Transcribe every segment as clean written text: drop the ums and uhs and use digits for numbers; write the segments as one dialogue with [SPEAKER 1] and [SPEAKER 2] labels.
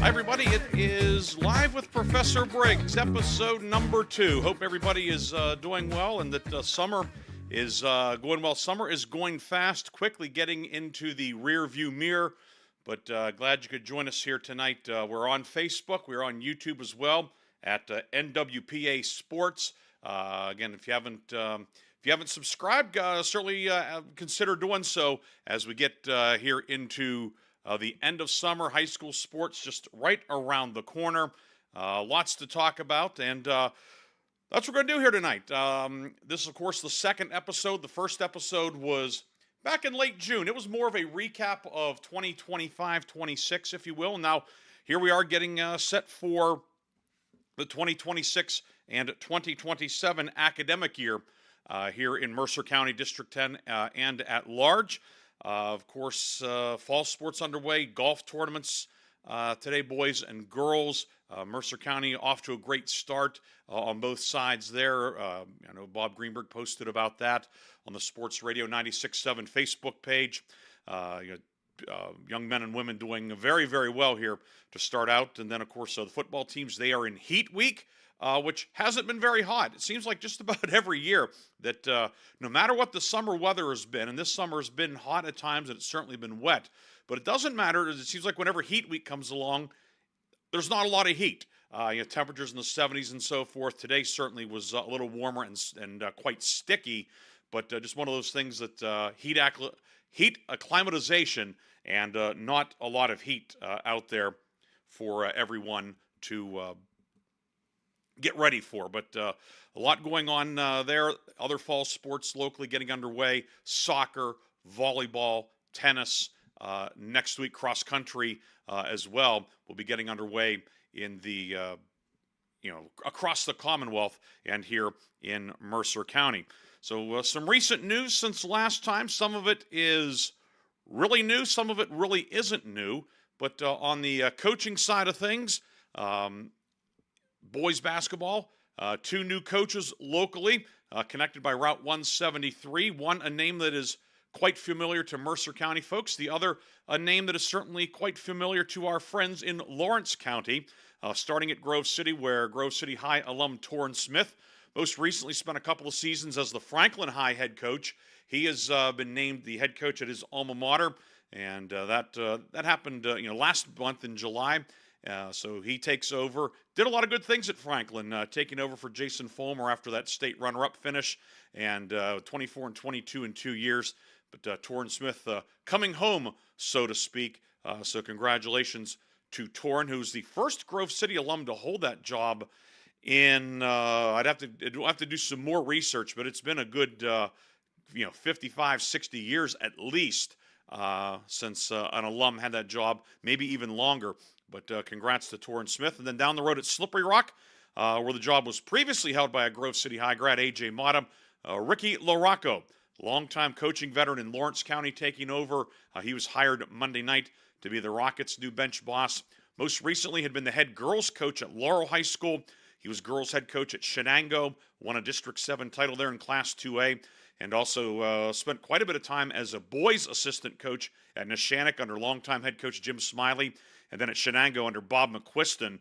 [SPEAKER 1] Hi, everybody. It is Live with Professor Briggs, episode number 2. Hope everybody is doing well and that summer is going well. Summer is going fast, quickly getting into the rear view mirror, but glad you could join us here tonight. We're on Facebook. We're on YouTube as well at NWPA Sports. Again, if you haven't subscribed, certainly consider doing so as we get here into the end of summer. High school sports just right around the corner. Lots to talk about, and that's what we're going to do here tonight. This is, of course, the second episode. The first episode was back in late June. It was more of a recap of 2025-26, if you will. Now, here we are getting set for the 2026 and 2027 academic year here in Mercer County, District 10, and at large. Of course, fall sports underway, golf tournaments today, boys and girls. Mercer County off to a great start on both sides there. I know Bob Greenberg posted about that on the Sports Radio 96.7 Facebook page. Young men and women doing very, very well here to start out. And then, of course, the football teams, they are in heat week, which hasn't been very hot. It seems like just about every year that no matter what the summer weather has been, and this summer has been hot at times and it's certainly been wet, but it doesn't matter. It seems like whenever heat week comes along, there's not a lot of heat. Temperatures in the 70s and so forth. Today certainly was a little warmer and quite sticky, but just one of those things that heat acclimatization and not a lot of heat out there for everyone to get ready for. But a lot going on there. Other fall sports locally getting underway: soccer, volleyball, tennis. Next week, cross country as well will be getting underway in the across the Commonwealth and here in Mercer County. So some recent news since last time. Some of it is really new, some of it really isn't new. But on the coaching side of things, boys basketball, 2 new coaches locally connected by Route 173. One, a name that is quite familiar to Mercer County folks. The other, a name that is certainly quite familiar to our friends in Lawrence County, starting at Grove City, where Grove City High alum Torrin Smith most recently spent a couple of seasons as the Franklin High head coach. He has been named the head coach at his alma mater, and that happened last month in July. So he takes over. Did a lot of good things at Franklin, taking over for Jason Fulmer after that state runner-up finish, and 24 and 22 in 2 years. But Torrin Smith coming home, so to speak. So congratulations to Torrin, who's the first Grove City alum to hold that job in, I'd have to do some more research, but it's been a good 55, 60 years at least since an alum had that job, maybe even longer. But congrats to Torrin Smith. And then down the road at Slippery Rock, where the job was previously held by a Grove City High grad, A.J. Mata, Ricky LaRocco, longtime coaching veteran in Lawrence County, taking over. He was hired Monday night to be the Rockets' new bench boss. Most recently had been the head girls coach at Laurel High School. He was girls head coach at Shenango, won a District 7 title there in Class 2A, and also spent quite a bit of time as a boys assistant coach at Neshannock under longtime head coach Jim Smiley, and then at Shenango under Bob McQuiston,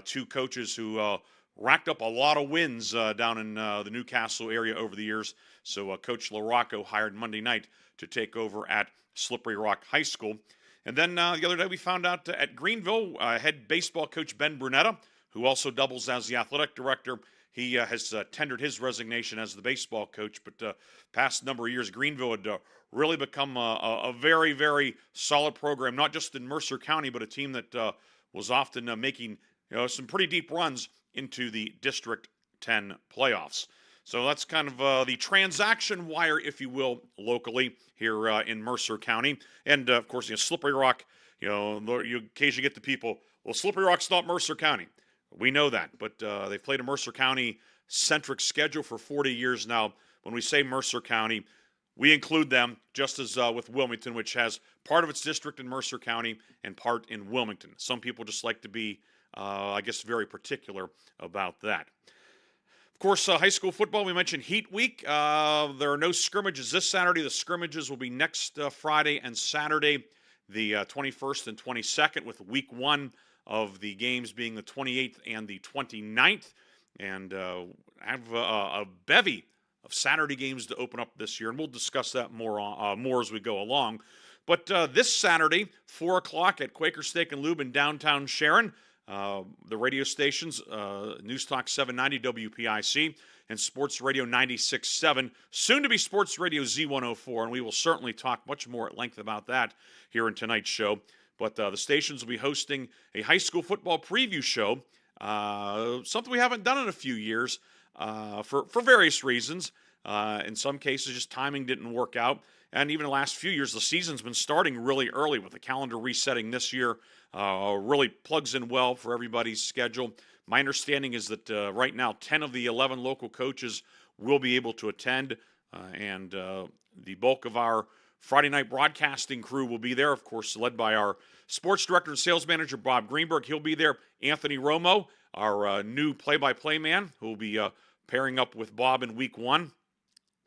[SPEAKER 1] 2 coaches who racked up a lot of wins down in the Newcastle area over the years. So Coach LaRocco hired Monday night to take over at Slippery Rock High School. And then the other day we found out at Greenville, head baseball coach Ben Brunetta, who also doubles as the athletic director, he has tendered his resignation as the baseball coach. But past number of years, Greenville had really become a very, very solid program, not just in Mercer County, but a team that was often making some pretty deep runs into the District 10 playoffs. So that's kind of the transaction wire, if you will, locally here in Mercer County. And, of course, Slippery Rock, you occasionally get the people, well, Slippery Rock's not Mercer County. We know that, but they've played a Mercer County-centric schedule for 40 years now. When we say Mercer County, we include them, just as with Wilmington, which has part of its district in Mercer County and part in Wilmington. Some people just like to be, very particular about that. Of course, high school football, we mentioned Heat Week. There are no scrimmages this Saturday. The scrimmages will be next Friday and Saturday, the 21st and 22nd, with Week 1 of the games being the 28th and the 29th. And have a bevy of Saturday games to open up this year. And we'll discuss that more as we go along. But this Saturday, 4 o'clock at Quaker Steak and Lube in downtown Sharon, the radio stations, News Talk 790 WPIC and Sports Radio 96.7, soon to be Sports Radio Z104, and we will certainly talk much more at length about that here in tonight's show. But the stations will be hosting a high school football preview show, something we haven't done in a few years for various reasons. In some cases, just timing didn't work out. And even the last few years, the season's been starting really early with the calendar resetting this year. Really plugs in well for everybody's schedule. My understanding is that right now, 10 of the 11 local coaches will be able to attend, and the bulk of our Friday night broadcasting crew will be there, of course, led by our sports director and sales manager, Bob Greenberg. He'll be there. Anthony Romo, our new play-by-play man, who will be pairing up with Bob in week 1.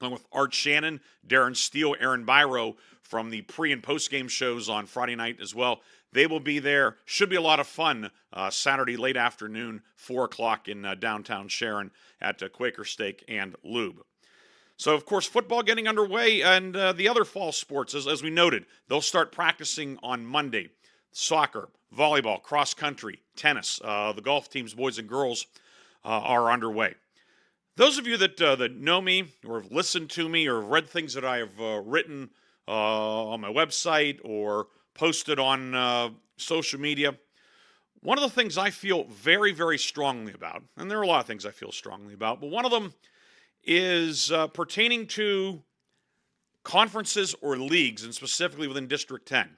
[SPEAKER 1] Along with Art Shannon, Darren Steele, Aaron Byro from the pre- and post-game shows on Friday night as well. They will be there. Should be a lot of fun Saturday late afternoon, 4 o'clock in downtown Sharon at Quaker Steak and Lube. So, of course, football getting underway, and the other fall sports, as we noted, they'll start practicing on Monday. Soccer, volleyball, cross-country, tennis, the golf teams, boys and girls, are underway. Those of you that know me or have listened to me or read things that I have written on my website or posted on social media, one of the things I feel very, very strongly about, and there are a lot of things I feel strongly about, but one of them is pertaining to conferences or leagues, and specifically within District 10.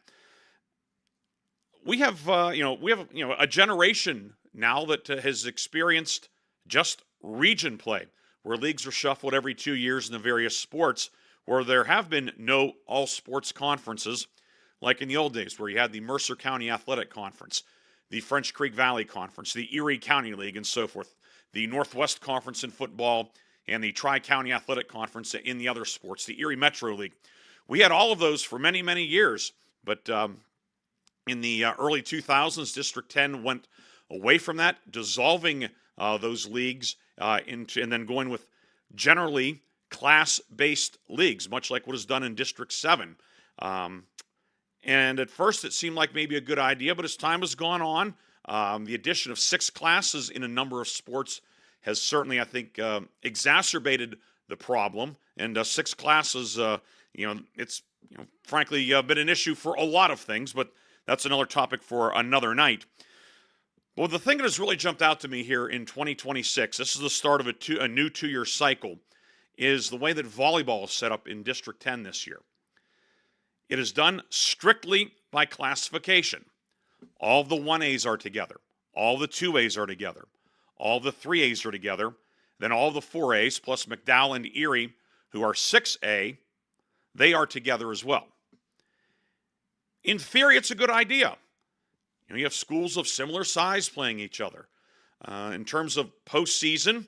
[SPEAKER 1] We have a generation now that has experienced just region play, where leagues are shuffled every 2 years in the various sports, where there have been no all-sports conferences, like in the old days, where you had the Mercer County Athletic Conference, the French Creek Valley Conference, the Erie County League, and so forth, the Northwest Conference in football, and the Tri-County Athletic Conference in the other sports, the Erie Metro League. We had all of those for many, many years, but in the early 2000s, District 10 went away from that, dissolving those leagues and then going with generally class-based leagues, much like what is done in District 7. And at first, it seemed like maybe a good idea, but as time has gone on, the addition of 6 classes in a number of sports has certainly, I think, exacerbated the problem. And 6 classes, it's frankly been an issue for a lot of things, but that's another topic for another night. Well, the thing that has really jumped out to me here in 2026, this is the start of a new 2-year cycle, is the way that volleyball is set up in District 10 this year. It is done strictly by classification. All the 1As are together. All the 2As are together. All the 3As are together. Then all the 4As, plus McDowell and Erie, who are 6A, they are together as well. In theory, it's a good idea. You have schools of similar size playing each other. In terms of postseason,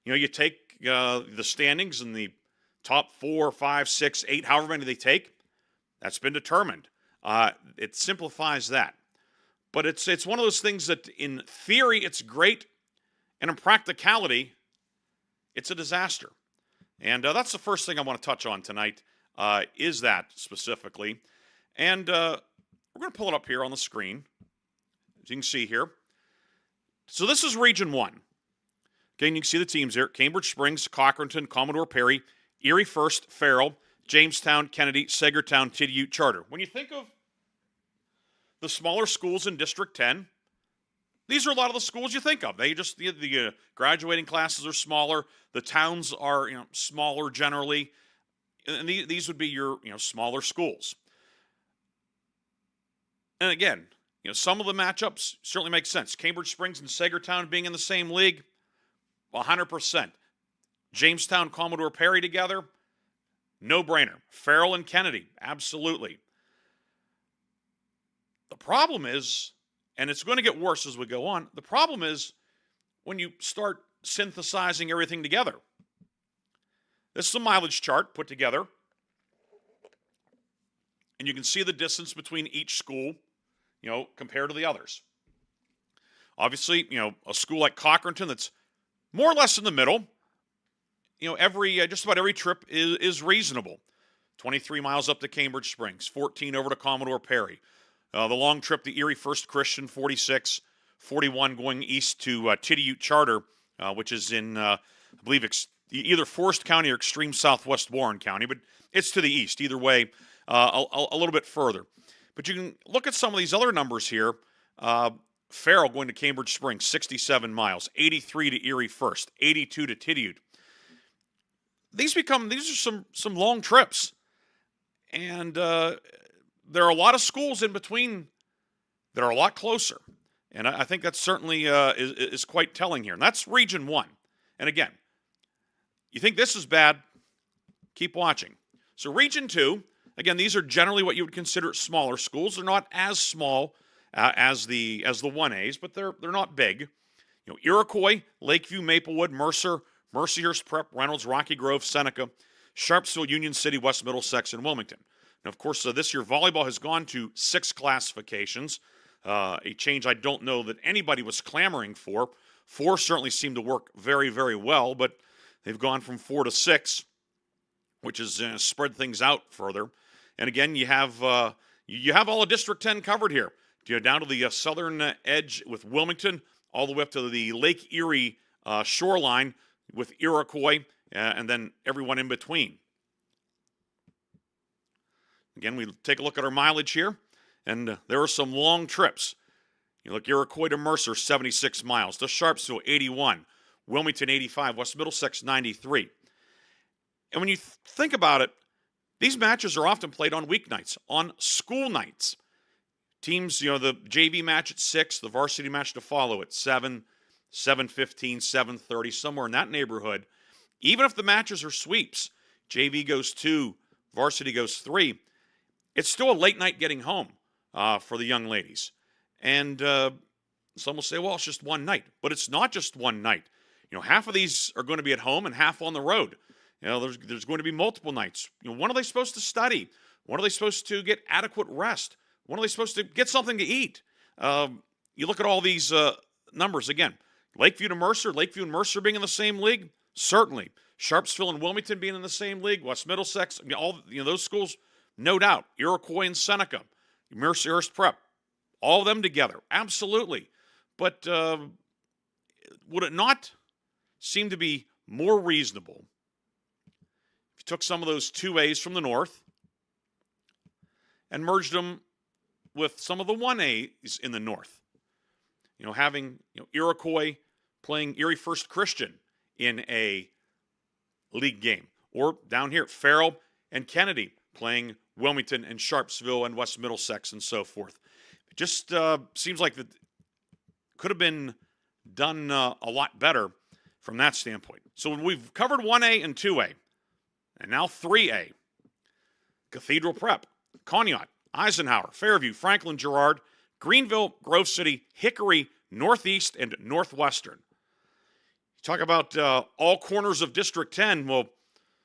[SPEAKER 1] you take the standings and the top 4, 5, 6, 8, however many they take. That's been determined. It simplifies that. But it's one of those things that in theory it's great, and in practicality, it's a disaster. And that's the first thing I want to touch on tonight, is that specifically. And we're going to pull it up here on the screen, as you can see here. So this is Region 1. Okay, and you can see the teams here. Cambridge Springs, Cochranton, Commodore Perry, Erie First, Farrell, Jamestown, Kennedy, Sagertown, Tidioute, Charter. When you think of the smaller schools in District 10, these are a lot of the schools you think of. They just, the graduating classes are smaller. The towns are smaller generally. And these would be your smaller schools. And again, some of the matchups certainly make sense. Cambridge Springs and Sagertown being in the same league, 100%. Jamestown, Commodore Perry together, no-brainer. Farrell and Kennedy, absolutely. The problem is, and it's going to get worse as we go on, the problem is when you start synthesizing everything together. This is a mileage chart put together, and you can see the distance between each school, compared to the others. Obviously, a school like Cochranton that's more or less in the middle. Every just about every trip is reasonable. 23 miles up to Cambridge Springs, 14 over to Commodore Perry. The long trip to Erie First Christian, 46, 41 going east to Tidiute Charter, which is in, I believe, either Forest County or extreme southwest Warren County, but it's to the east. Either way, a little bit further. But you can look at some of these other numbers here. Farrell going to Cambridge Springs, 67 miles, 83 to Erie First, 82 to Tidiute. These are some long trips. And there are a lot of schools in between that are a lot closer. And I think that certainly is quite telling here. And that's Region 1. And again, you think this is bad, keep watching. So Region 2, again, these are generally what you would consider smaller schools. They're not as small as the 1As, but they're not big. Iroquois, Lakeview, Maplewood, Mercer, Mercyhurst Prep, Reynolds, Rocky Grove, Seneca, Sharpsville, Union City, West Middlesex, and Wilmington. And of course, this year volleyball has gone to 6 classifications, a change I don't know that anybody was clamoring for. 4 certainly seemed to work very, very well, but they've gone from 4 to 6, which has spread things out further. And again, you have all of District 10 covered here. Down to the southern edge with Wilmington, all the way up to the Lake Erie shoreline with Iroquois, and then everyone in between. Again, we take a look at our mileage here, and there are some long trips. You look Iroquois to Mercer, 76 miles, to Sharpsville, 81, Wilmington, 85, West Middlesex, 93. And when you think about it, these matches are often played on weeknights, on school nights. Teams, the JV match at 6, the varsity match to follow at 7, 7:15, 7:30, somewhere in that neighborhood. Even if the matches are sweeps, JV goes 2, varsity goes 3, it's still a late night getting home for the young ladies. And some will say, well, it's just one night. But it's not just one night. Half of these are going to be at home and half on the road. There's going to be multiple nights. When are they supposed to study? When are they supposed to get adequate rest? When are they supposed to get something to eat? You look at all these numbers again. Lakeview to Mercer, Lakeview and Mercer being in the same league, certainly. Sharpsville and Wilmington being in the same league, West Middlesex, all those schools, no doubt. Iroquois and Seneca, Mercyhurst Prep, all of them together, absolutely. But would it not seem to be more reasonable if you took some of those 2As from the north and merged them with some of the 1As in the north? Having Iroquois playing Erie First Christian in a league game. Or down here, Farrell and Kennedy playing Wilmington and Sharpsville and West Middlesex and so forth. It just seems like that could have been done a lot better from that standpoint. So we've covered 1A and 2A, and now 3A. Cathedral Prep, Conneaut, Eisenhower, Fairview, Franklin, Girard, Greenville, Grove City, Hickory, Northeast, and Northwestern. Talk about all corners of District 10. Well,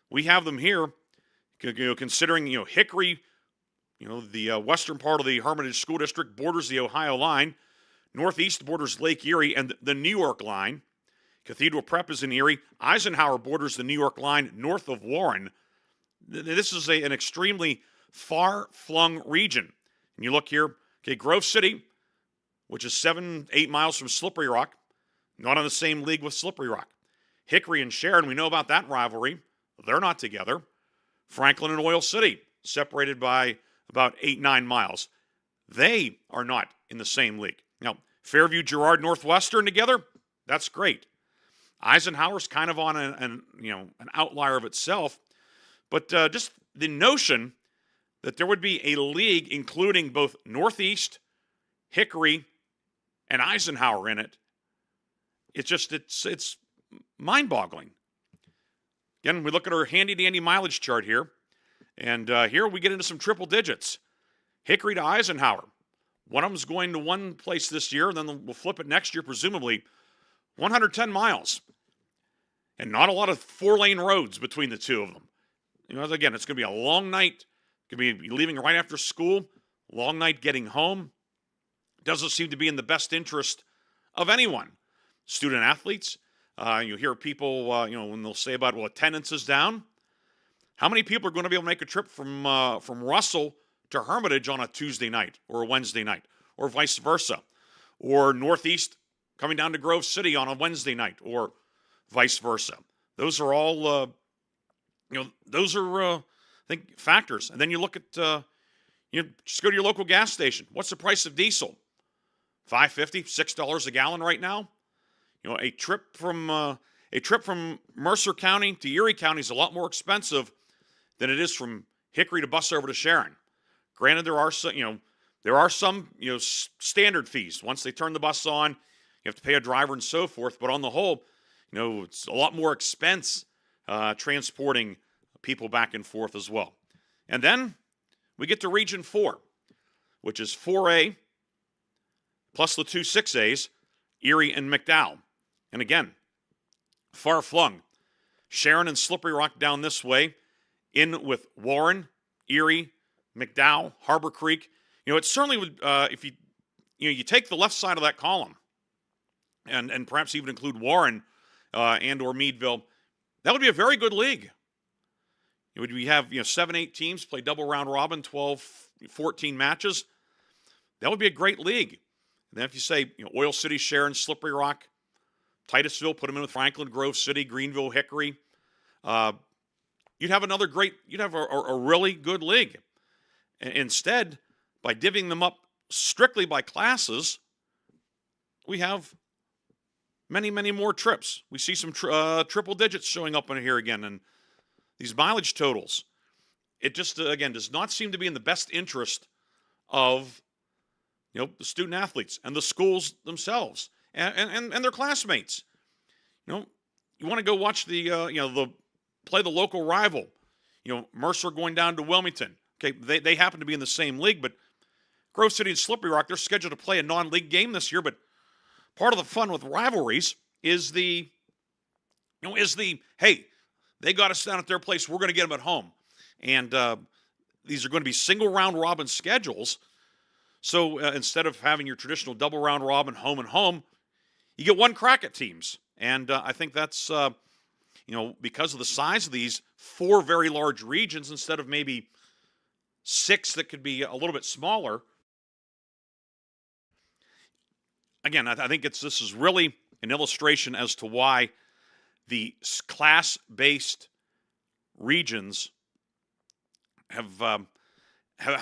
[SPEAKER 1] we have them here. Considering Hickory, the western part of the Hermitage School District borders the Ohio line. Northeast borders Lake Erie and the New York line. Cathedral Prep is in Erie. Eisenhower borders the New York line north of Warren. This is an extremely far-flung region. And you look here, Grove City, which is 7-8 miles from Slippery Rock, not on the same league with Slippery Rock. Hickory and Sharon, we know about that rivalry. They're not together. Franklin and Oil City, separated by about 8-9 miles. They are not in the same league. Now, Fairview, Girard, Northwestern together, that's great. Eisenhower's kind of on an outlier of itself. But just the notion that there would be a league including both Northeast, Hickory, and Eisenhower in it, it's mind-boggling. Again, we look at our handy-dandy mileage chart here, and here we get into some triple digits. Hickory to Eisenhower. One of them's going to one place this year, and then we'll flip it next year, presumably. 110 miles. And not a lot of 4-lane roads between the two of them. Again, it's going to be a long night. Going to be leaving right after school. Long night getting home. Doesn't seem to be in the best interest of anyone. Student athletes, you hear people, when they'll say about, well, attendance is down. How many people are going to be able to make a trip from Russell to Hermitage on a Tuesday night or a Wednesday night, or vice versa, or Northeast coming down to Grove City on a Wednesday night, or vice versa? Those are all, those are, I think, factors. And then you look at, just go to your local gas station. What's the price of diesel? $5.50, $6 a gallon right now. A trip from Mercer County to Erie County is a lot more expensive than it is from Hickory to bus over to Sharon. Granted, there are some standard fees. Once they turn the bus on, you have to pay a driver and so forth. But on the whole, it's a lot more expense transporting people back and forth as well. And then we get to Region 4, which is 4A plus the two 6As, Erie and McDowell. And again, far flung. Sharon and Slippery Rock down this way, in with Warren, Erie, McDowell, Harbor Creek. It certainly would, if you take the left side of that column and perhaps even include Warren and or Meadville, that would be a very good league. We have 7-8 teams play double round robin, 12, 14 matches. That would be a great league. And then if you say Oil City, Sharon, Slippery Rock, Titusville, put them in with Franklin, Grove City, Greenville, Hickory, you'd have a really good league. Instead, by divvying them up strictly by classes, we have many, many more trips. We see some triple digits showing up in here again, and these mileage totals. It just, again, does not seem to be in the best interest of the student athletes and the schools themselves and their classmates. You want to go watch play the local rival. Mercer going down to Wilmington. Okay, they happen to be in the same league, but Grove City and Slippery Rock, they're scheduled to play a non-league game this year. But part of the fun with rivalries is hey, they got us down at their place, we're going to get them at home. And these are going to be single round robin schedules. So instead of having your traditional double round robin home and home, you get one crack at teams. And I think that's, because of the size of these 4 very large regions instead of maybe 6 that could be a little bit smaller. Again, I think this is really an illustration as to why class-based regions have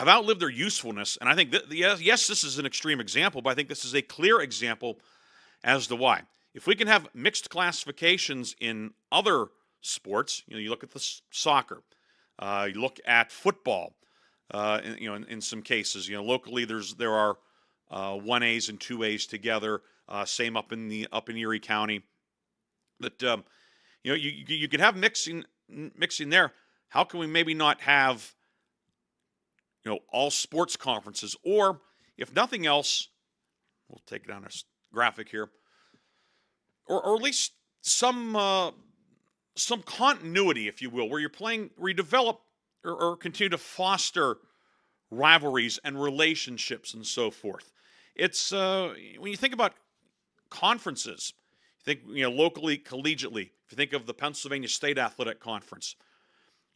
[SPEAKER 1] outlived their usefulness. And I think yes, this is an extreme example, but I think this is a clear example as to why. If we can have mixed classifications in other sports, you look at the soccer, you look at football, in some cases, locally there are 1As and 2As together, same up in Erie County. That you could have mixing there. How can we maybe not have all sports conferences, or if nothing else, we'll take it on a graphic here, or at least some continuity, if you will, where you develop or continue to foster rivalries and relationships and so forth. It's when you think about conferences, you think locally, collegiately. If you think of the Pennsylvania State Athletic Conference,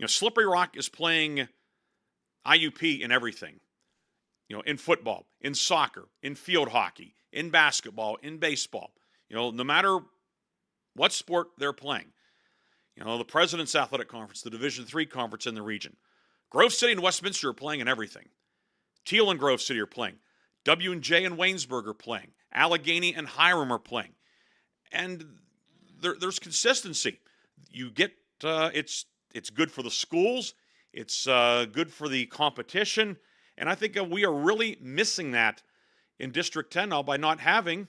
[SPEAKER 1] Slippery Rock is playing IUP in everything. In football, in soccer, in field hockey, in basketball, in baseball. No matter what sport they're playing. The President's Athletic Conference, the Division III conference in the region. Grove City and Westminster are playing in everything. Teal and Grove City are playing. W&J and Waynesburg are playing. Allegheny and Hiram are playing. And there's consistency. You get it's good for the schools. It's good for the competition. And I think we are really missing that in District 10 now by not having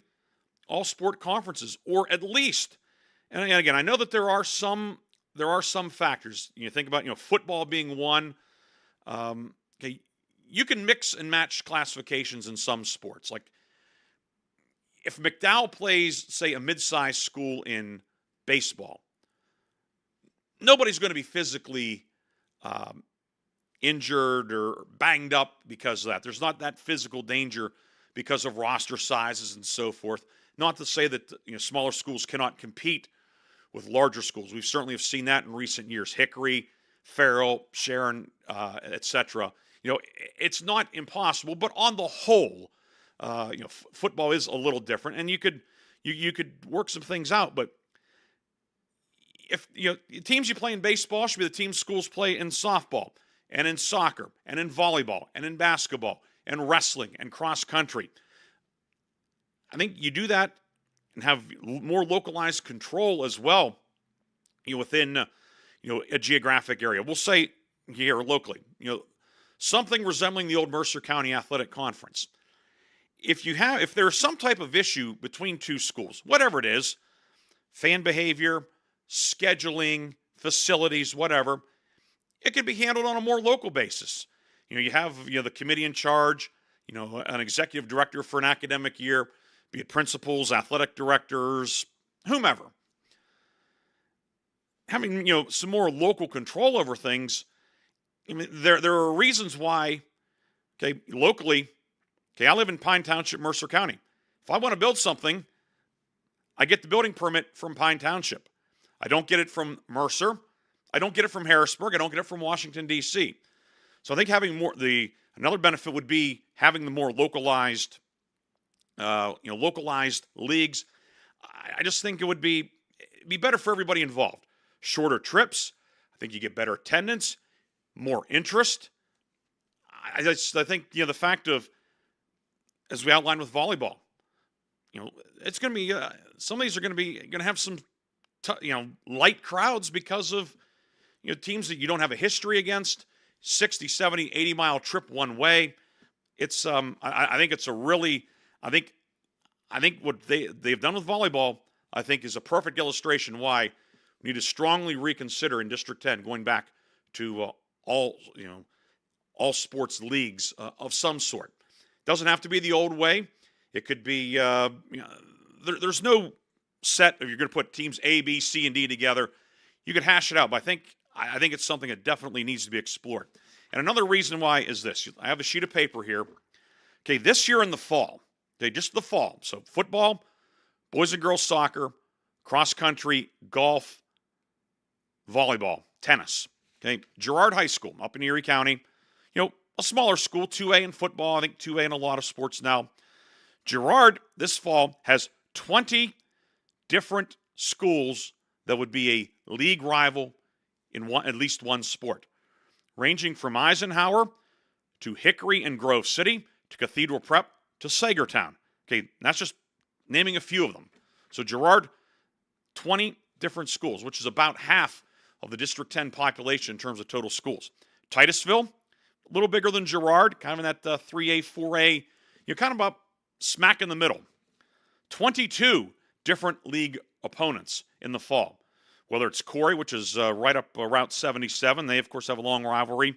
[SPEAKER 1] all sport conferences, or at least, and again, I know that there are some factors. You think about football being one. Okay, you can mix and match classifications in some sports. Like if McDowell plays, say, a mid-sized school in baseball, nobody's going to be physically injured or banged up because of that. There's not that physical danger because of roster sizes and so forth. Not to say that smaller schools cannot compete with larger schools. We've certainly have seen that in recent years. Hickory, Farrell, Sharon, etc. It's not impossible, but on the whole, football is a little different, and you could work some things out. But if teams you play in baseball should be the teams schools play in softball and in soccer and in volleyball and in basketball and wrestling and cross country. I think you do that and have more localized control as well, within a geographic area. We'll say here locally, something resembling the old Mercer County Athletic Conference. If there's some type of issue between two schools, whatever it is, fan behavior, scheduling, facilities, whatever, it could be handled on a more local basis. You have the committee in charge, an executive director for an academic year, be it principals, athletic directors, whomever. Having some more local control over things. I mean, there are reasons why. Locally, I live in Pine Township, Mercer County. If I want to build something, I get the building permit from Pine Township. I don't get it from Mercer. I don't get it from Harrisburg. I don't get it from Washington, D.C. So I think having another benefit would be having the more localized, localized leagues. I just think it would be better for everybody involved. Shorter trips. I think you get better attendance, more interest. I think the fact of, as we outlined with volleyball, it's going to be some of these are going to have some light crowds because of teams that you don't have a history against. 60, 70, 80-mile trip one way. It's I think it's a really I think what they've done with volleyball, I think, is a perfect illustration why we need to strongly reconsider in District 10 going back to all sports leagues of some sort. Doesn't have to be the old way. It could be there's no set if you're going to put teams A, B, C, and D together. You could hash it out, but I think it's something that definitely needs to be explored. And another reason why is this. I have a sheet of paper here. This year in the fall, just the fall. So football, boys and girls soccer, cross country, golf, volleyball, tennis. Girard High School up in Erie County. A smaller school, 2A in football, I think 2A in a lot of sports now. Girard this fall has 20 different schools that would be a league rival in at least one sport, ranging from Eisenhower to Hickory and Grove City to Cathedral Prep to Sagertown. That's just naming a few of them. So Girard, 20 different schools, which is about half of the District 10 population in terms of total schools. Titusville, a little bigger than Girard, kind of in that 3A, 4A, kind of about smack in the middle. 22 different league opponents in the fall. Whether it's Corey, which is right up Route 77. They, of course, have a long rivalry.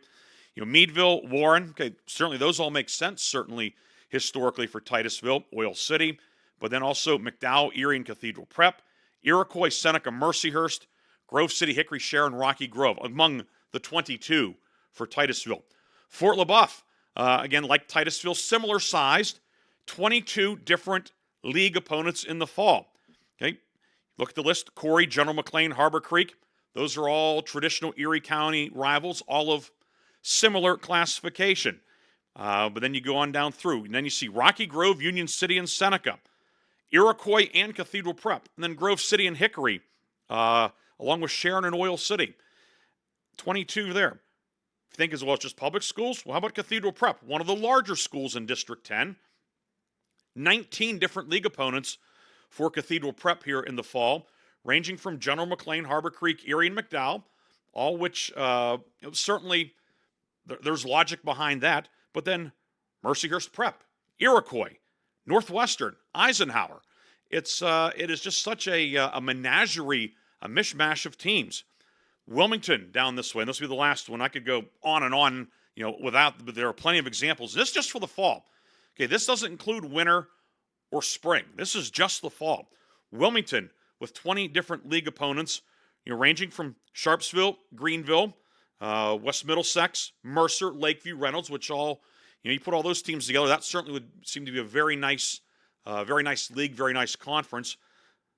[SPEAKER 1] Meadville, Warren. Certainly those all make sense, certainly historically for Titusville, Oil City. But then also McDowell, Erie, and Cathedral Prep. Iroquois, Seneca, Mercyhurst, Grove City, Hickory, Sharon, Rocky Grove, among the 22 for Titusville. Fort LaBeouf, again, like Titusville, similar sized, 22 different league opponents in the fall. Look at the list. Corey, General McLean, Harbor Creek. Those are all traditional Erie County rivals, all of similar classification. But then you go on down through. And then you see Rocky Grove, Union City, and Seneca. Iroquois and Cathedral Prep. And then Grove City and Hickory, along with Sharon and Oil City. 22 there. If you think as well it's just public schools, well, how about Cathedral Prep? One of the larger schools in District 10. 19 different league opponents for Cathedral Prep here in the fall, ranging from General McLean, Harbor Creek, Erie, and McDowell, all which certainly there's logic behind that. But then Mercyhurst Prep, Iroquois, Northwestern, Eisenhower. It is just such a menagerie, a mishmash of teams. Wilmington down this way, and this will be the last one. I could go on and on, but there are plenty of examples. This is just for the fall. This doesn't include winter or spring. This is just the fall. Wilmington with 20 different league opponents, ranging from Sharpsville, Greenville, West Middlesex, Mercer, Lakeview, Reynolds, which all, you put all those teams together, that certainly would seem to be a very nice Very nice league, very nice conference.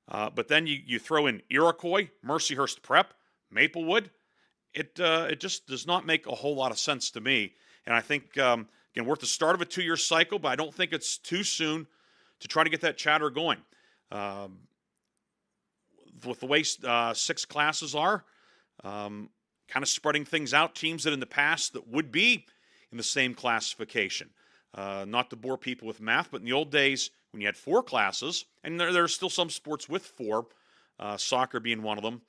[SPEAKER 1] But then you throw in Iroquois, Mercyhurst Prep, Maplewood. It just does not make a whole lot of sense to me. And I think, again, we're at the start of a 2-year cycle, but I don't think it's too soon to try to get that chatter going. With the way 6 classes are, kind of spreading things out, teams that in the past that would be in the same classification. Not to bore people with math, but in the old days when you had 4 classes, and there are still some sports with 4, soccer being one of them,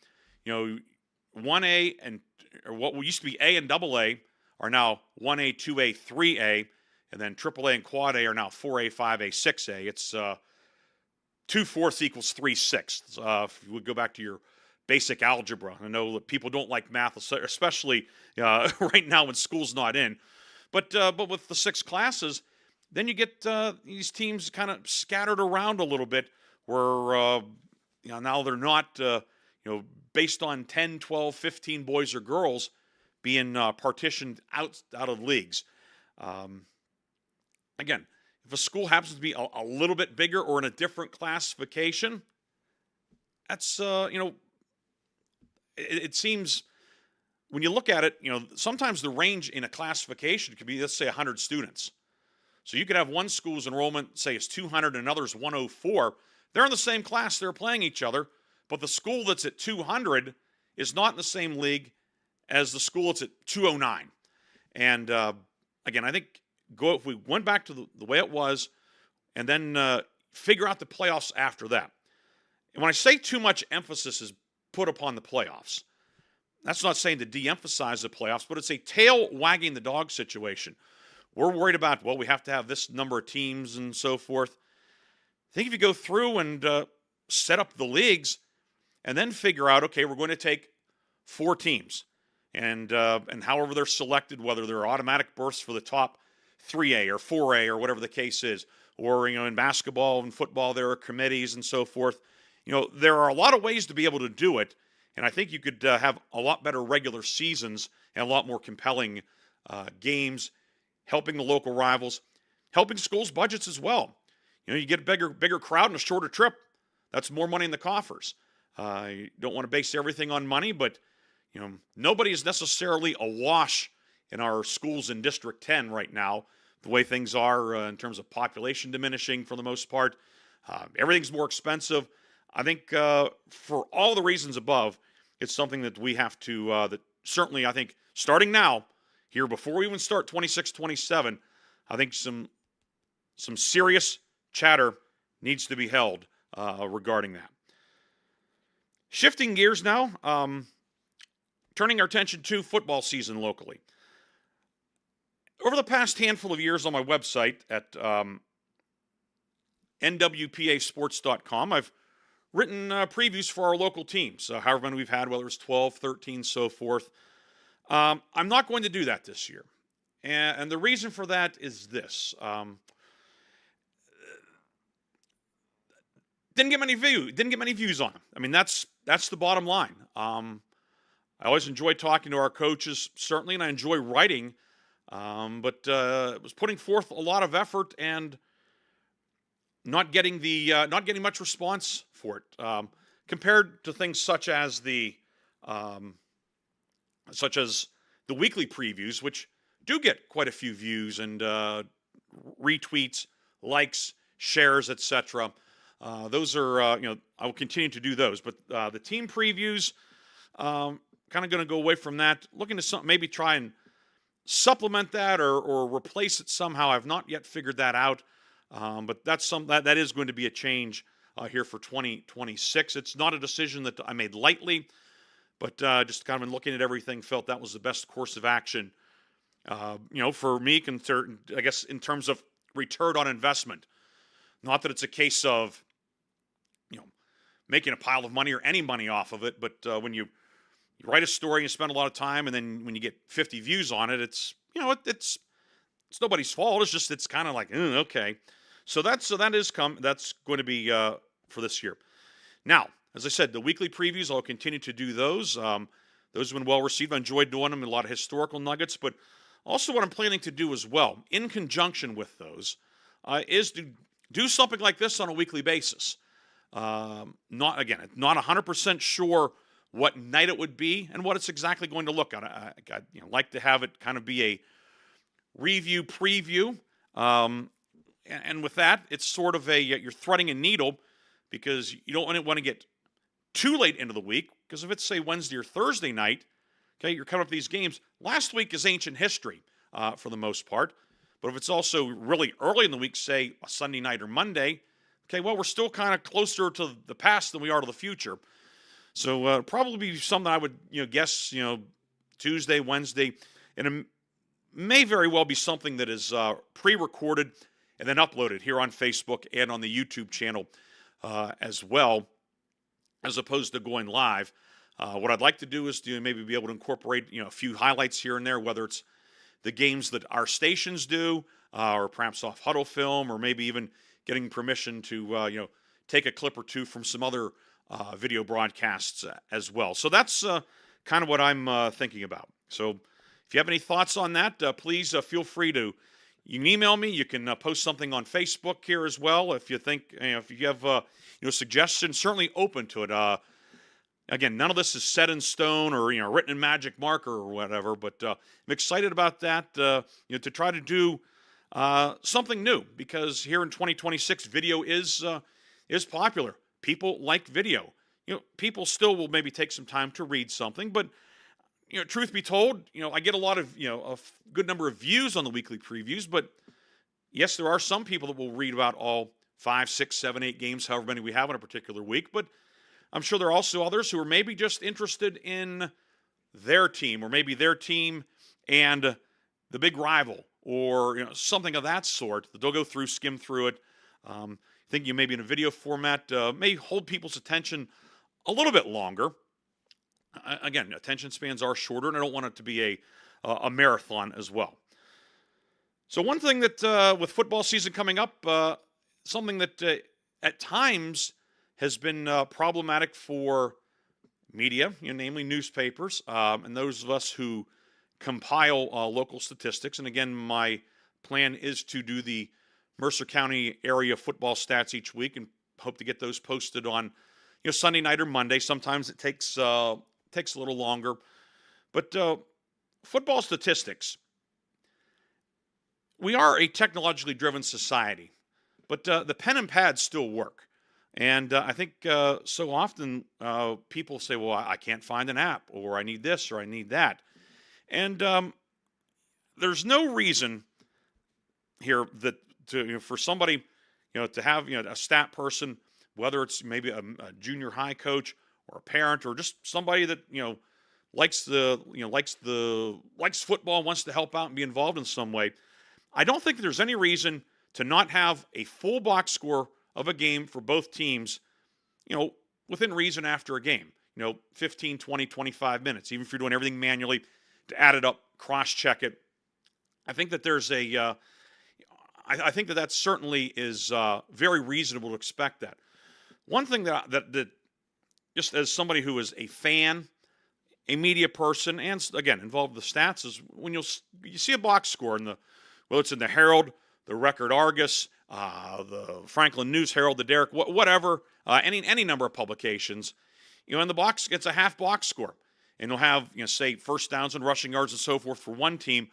[SPEAKER 1] 1A or what used to be A and AA are now 1A, 2A, 3A, and then AAA and Quad A are now 4A, 5A, 6A. It's 2/4 equals 3/6. If you would go back to your basic algebra, I know that people don't like math, especially right now when school's not in. But with the 6 classes, then you get these teams kind of scattered around a little bit, where now they're not based on 10, 12, 15 boys or girls being partitioned out of leagues. Again, if a school happens to be a little bit bigger or in a different classification, that's it seems, when you look at it, sometimes the range in a classification could be, let's say, 100 students. So you could have one school's enrollment, say, is 200 and another's 104. They're in the same class. They're playing each other. But the school that's at 200 is not in the same league as the school that's at 209. And, again, I think if we went back to the way it was and then figure out the playoffs after that. And when I say too much emphasis is put upon the playoffs, that's not saying to de-emphasize the playoffs, but it's a tail wagging the dog situation. We're worried about, we have to have this number of teams and so forth. I think if you go through and set up the leagues and then figure out, okay, we're going to take 4 teams, and however they're selected, whether they're automatic berths for the top 3A or 4A or whatever the case is, or in basketball and football there are committees and so forth. There are a lot of ways to be able to do it, and I think you could have a lot better regular seasons and a lot more compelling games, helping the local rivals, helping schools' budgets as well. You get a bigger crowd and a shorter trip. That's more money in the coffers. You don't want to base everything on money, but nobody is necessarily awash in our schools in District 10 right now, the way things are in terms of population diminishing for the most part. Everything's more expensive. I think for all the reasons above, it's something that we have to, that certainly I think starting now, here before we even start 26-27, I think some serious chatter needs to be held regarding that. Shifting gears now, turning our attention to football season locally. Over the past handful of years on my website at NWPAsports.com, I've written previews for our local teams, however many we've had, whether it's 12, 13, so forth. I'm not going to do that this year. And the reason for that is this. Didn't get many views on them. I mean, that's the bottom line. I always enjoy talking to our coaches, certainly, and I enjoy writing. But it was putting forth a lot of effort and not getting much response for it, compared to things such as the weekly previews, which do get quite a few views and retweets, likes, shares, etc. Those are I will continue to do those, but the team previews, kind of going to go away from that, looking to maybe try and supplement that or replace it somehow. I've not yet figured that out, but that is going to be a change here for 2026. It's not a decision that I made lightly, but just kind of been looking at everything, felt that was the best course of action, for me, I guess, in terms of return on investment. Not that it's a case of making a pile of money or any money off of it, but when you write a story, you spend a lot of time, and then when you get 50 views on it, it's it's nobody's fault. It's kind of like, okay. So that's going to be for this year. Now, as I said, the weekly previews, I'll continue to do those. Those have been well received. I enjoyed doing them, a lot of historical nuggets, but also what I'm planning to do as well, in conjunction with those, is to do something like this on a weekly basis. Not 100% sure what night it would be and what it's exactly going to look at. I'd like to have it kind of be a review preview. And with that, it's sort of you're threading a needle because you don't want to get too late into the week, because if it's, say, Wednesday or Thursday night, okay, you're coming up with these games. Last week is ancient history for the most part. But if it's also really early in the week, say a Sunday night or Monday, okay, well, we're still kind of closer to the past than we are to the future. So probably be something I would guess Tuesday, Wednesday, and it may very well be something that is pre-recorded and then uploaded here on Facebook and on the YouTube channel as well, as opposed to going live. What I'd like to do is to maybe be able to incorporate a few highlights here and there, whether it's the games that our stations do, or perhaps off huddle film, or maybe even getting permission to take a clip or two from some other video broadcasts as well. So that's kind of what I'm thinking about. So if you have any thoughts on that, please feel free to. You can email me. You can post something on Facebook here as well. If you think, if you have suggestions, certainly open to it. Again, none of this is set in stone or written in magic marker or whatever. But I'm excited about that. To try to do something new, because here in 2026, video is popular. People like video. People still will maybe take some time to read something, but truth be told, I get a lot of a good number of views on the weekly previews. But yes, there are some people that will read about all 5, 6, 7, 8 games, however many we have in a particular week. But I'm sure there are also others who are maybe just interested in their team, or maybe their team and the big rival, or something of that sort. They'll go through, skim through it. Think maybe in a video format may hold people's attention a little bit longer. Again, attention spans are shorter, and I don't want it to be a marathon as well. So one thing that with football season coming up, something that at times has been problematic for media, namely newspapers, and those of us who compile local statistics. And again, my plan is to do the Mercer County area football stats each week, and hope to get those posted on Sunday night or Monday. Sometimes it takes a little longer, but football statistics. We are a technologically driven society, but the pen and pad still work. And I think so often people say, well, I can't find an app, or I need this, or I need that. And there's no reason here that for somebody to have a stat person, whether it's maybe a junior high coach or a parent, or just somebody that likes football, wants to help out and be involved in some way. I don't think there's any reason to not have a full box score of a game for both teams, within reason after a game. 15, 20, 25 minutes, even if you're doing everything manually, to add it up, cross-check it. I think that there's I think that certainly is very reasonable to expect that. One thing that just as somebody who is a fan, a media person, and again involved with the stats, is when you see a box score in whether it's in the Herald, the Record Argus, the Franklin News Herald, the Derrick, whatever, any number of publications, in the box, it's a half box score, and you'll have say first downs and rushing yards and so forth for one team,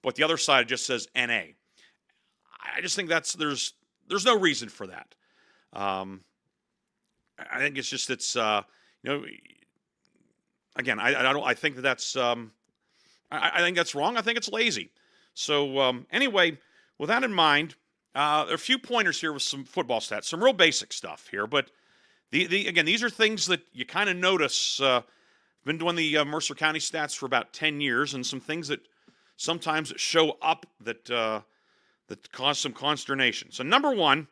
[SPEAKER 1] but the other side it just says NA. I just think there's no reason for that. I think it's just again, I think that's I think that's wrong. I think it's lazy. So anyway, with that in mind, there are a few pointers here with some football stats, some real basic stuff here. But again, these are things that you kind of notice. I've been doing the Mercer County stats for about 10 years, and some things that sometimes show up that cause some consternation. So number one,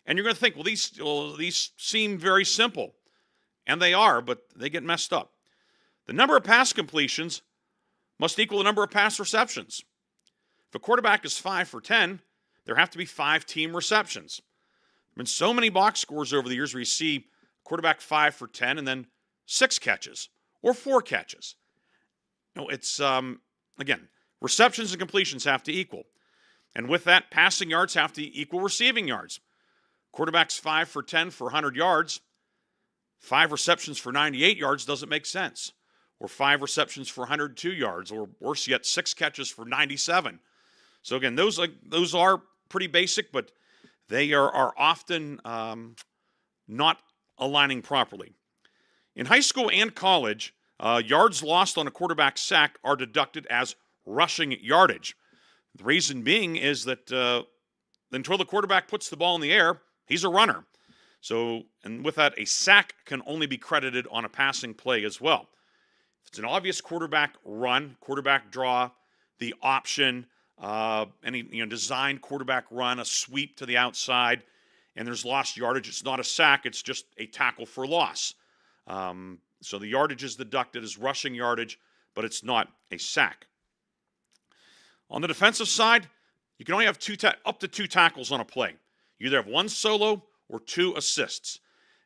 [SPEAKER 1] and you're going to think, well, these seem very simple, and they are, but they get messed up. The number of pass completions must equal the number of pass receptions. If a quarterback is 5 for 10, there have to be 5 team receptions. There have been so many box scores over the years where you see quarterback 5 for 10 and then 6 catches or 4 catches. It's, again, receptions and completions have to equal. And with that, passing yards have to equal receiving yards. Quarterback's 5 for 10 for 100 yards. 5 receptions for 98 yards doesn't make sense. Or 5 receptions for 102 yards. Or worse yet, 6 catches for 97. So again, those are pretty basic, but they are often not aligning properly. In high school and college, yards lost on a quarterback sack are deducted as rushing yardage. The reason being is that until the quarterback puts the ball in the air, he's a runner. So, and with that, a sack can only be credited on a passing play as well. If it's an obvious quarterback run, quarterback draw, the option, any designed quarterback run, a sweep to the outside, and there's lost yardage, it's not a sack, it's just a tackle for loss. So the yardage is deducted as rushing yardage, but it's not a sack. On the defensive side, you can only have up to 2 tackles on a play. You either have 1 solo or 2 assists.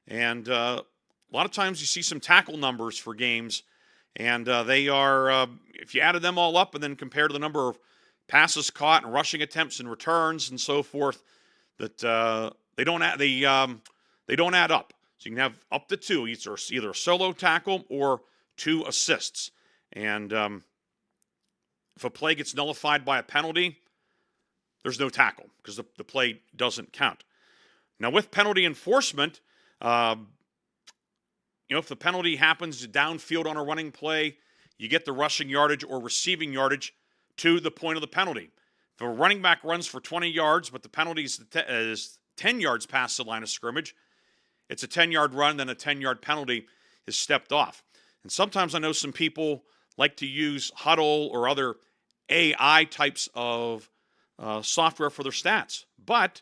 [SPEAKER 1] And a lot of times you see some tackle numbers for games, and they are, if you added them all up and then compare to the number of passes caught and rushing attempts and returns and so forth, that they don't add up. So you can have up to 2, either a solo tackle or 2 assists. And if a play gets nullified by a penalty, there's no tackle because the play doesn't count. Now, with penalty enforcement, if the penalty happens downfield on a running play, you get the rushing yardage or receiving yardage to the point of the penalty. If a running back runs for 20 yards, but the penalty is 10 yards past the line of scrimmage, it's a 10-yard run, then a 10-yard penalty is stepped off. And sometimes I know some people like to use Huddle or other AI types of software for their stats, but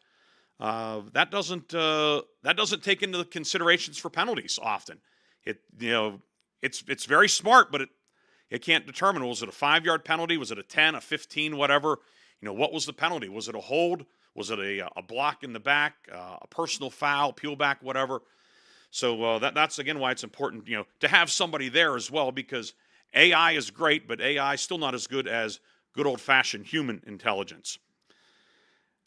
[SPEAKER 1] that doesn't take into the considerations for penalties often. It's very smart, but it can't determine, was it a 5-yard penalty, was it a 10, a 15, whatever. What was the penalty? Was it a hold? Was it a block in the back, a personal foul, peel back, whatever? So that's, again, why it's important, to have somebody there as well, because AI is great, but AI is still not as good as good old-fashioned human intelligence.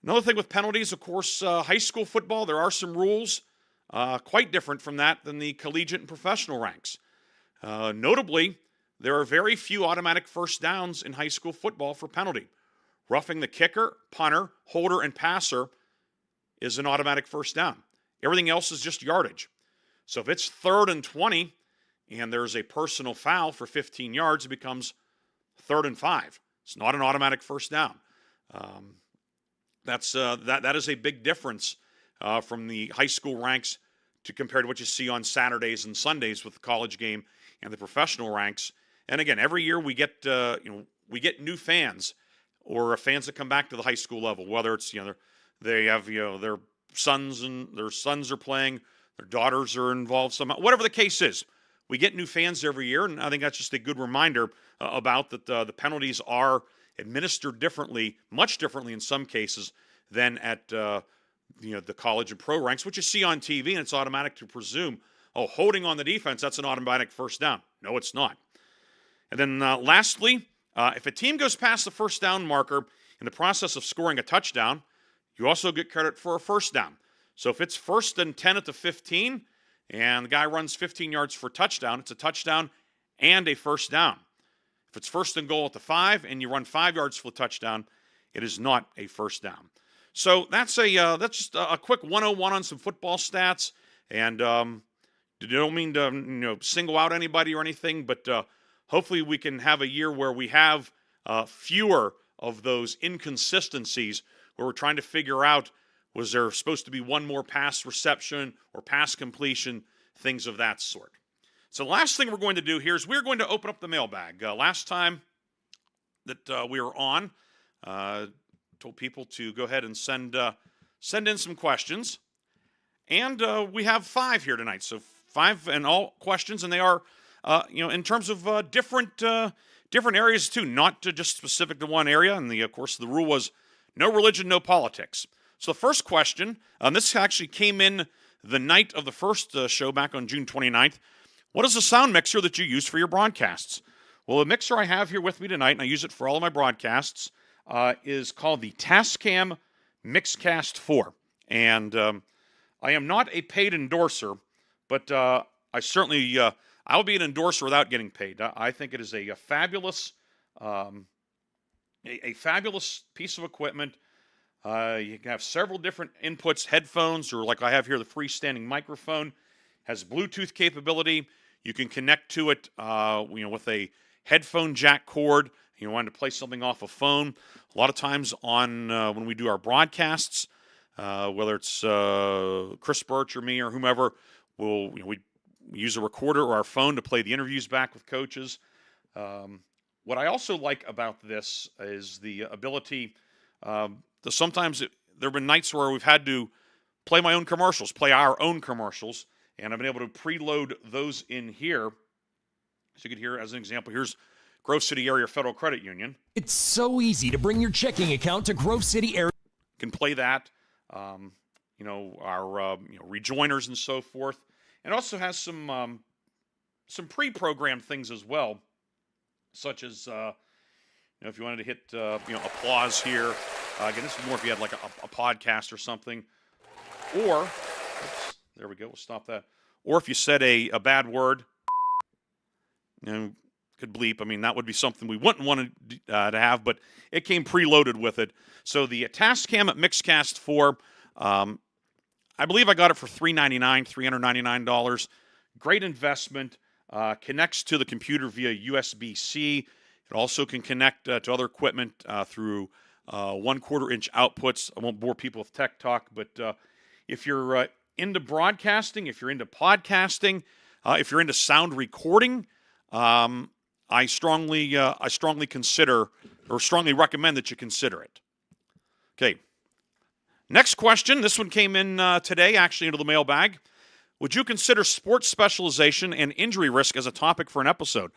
[SPEAKER 1] Another thing with penalties, of course, high school football, there are some rules quite different from that than the collegiate and professional ranks. Notably, there are very few automatic first downs in high school football for penalty. Roughing the kicker, punter, holder, and passer is an automatic first down. Everything else is just yardage. So if it's 3rd and 20 and there's a personal foul for 15 yards, it becomes 3rd and 5. It's not an automatic first down. That is a big difference from the high school ranks to compare to what you see on Saturdays and Sundays with the college game and the professional ranks. And again, every year we get new fans or fans that come back to the high school level, whether it's they have their sons are playing, their daughters are involved somehow, whatever the case is. We get new fans every year, and I think that's just a good reminder about that the penalties are administered differently, much differently in some cases than at the college and pro ranks, which you see on TV, and it's automatic to presume, holding on the defense, that's an automatic first down. No, it's not. And then lastly, if a team goes past the first down marker in the process of scoring a touchdown, you also get credit for a first down. So if it's 1st and 10 at the 15, and the guy runs 15 yards for a touchdown, it's a touchdown and a first down. If it's 1st and goal at the 5 and you run 5 yards for the touchdown, it is not a first down. So that's just a quick 101 on some football stats. And I don't mean to single out anybody or anything, but hopefully we can have a year where we have fewer of those inconsistencies where we're trying to figure out, was there supposed to be one more pass reception or pass completion, things of that sort. So the last thing we're going to do here is we're going to open up the mailbag. Last time that we were on, told people to go ahead and send in some questions. And we have 5 here tonight. So 5 and all questions, and they are, in terms of different areas too, not just specific to one area. And of course, the rule was no religion, no politics. So the first question, this actually came in the night of the first show back on June 29th. What is the sound mixer that you use for your broadcasts? Well, the mixer I have here with me tonight, and I use it for all of my broadcasts, is called the Tascam Mixcast 4. And I am not a paid endorser, but I certainly I'll be an endorser without getting paid. I think it is a fabulous a fabulous piece of equipment. You can have several different inputs, headphones, or like I have here, the freestanding microphone has Bluetooth capability. You can connect to it, with a headphone jack cord. You want to play something off a phone. A lot of times on when we do our broadcasts, whether it's Chris Birch or me or whomever, we use a recorder or our phone to play the interviews back with coaches. What I also like about this is the ability. Sometimes there have been nights where we've had to play our own commercials, and I've been able to preload those in here. So you can hear, as an example, here's Grove City Area Federal Credit Union.
[SPEAKER 2] It's so easy to bring your checking account to Grove City Area.
[SPEAKER 1] Can play that, our rejoiners and so forth. And also has some pre-programmed things as well, such as if you wanted to hit applause here. Again, this is more if you had like a podcast or something, or there we go. We'll stop that. Or if you said a bad word, could bleep. I mean, that would be something we wouldn't want to have, but it came preloaded with it. So the Tascam at Mixcast 4, I believe I got it for $399. Great investment. Connects to the computer via USB-C. It also can connect to other equipment through 1/4 inch outputs. I won't bore people with tech talk, but if you're into broadcasting, if you're into podcasting, if you're into sound recording, I strongly consider or strongly recommend that you consider it. Okay. Next question. This one came in today, actually, into the mailbag. Would you consider sports specialization and injury risk as a topic for an episode?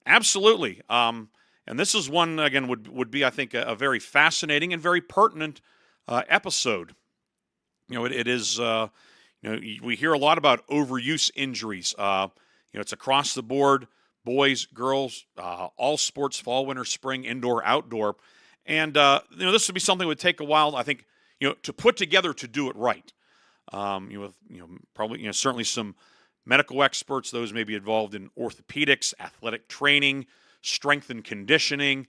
[SPEAKER 1] Absolutely. And this is one, again, would be, I think, a very fascinating and very pertinent episode. It is, we hear a lot about overuse injuries. It's across the board, boys, girls, all sports, fall, winter, spring, indoor, outdoor. And, this would be something that would take a while, I think, to put together to do it right. Probably, certainly some medical experts, those may be involved in orthopedics, athletic training, strength and conditioning,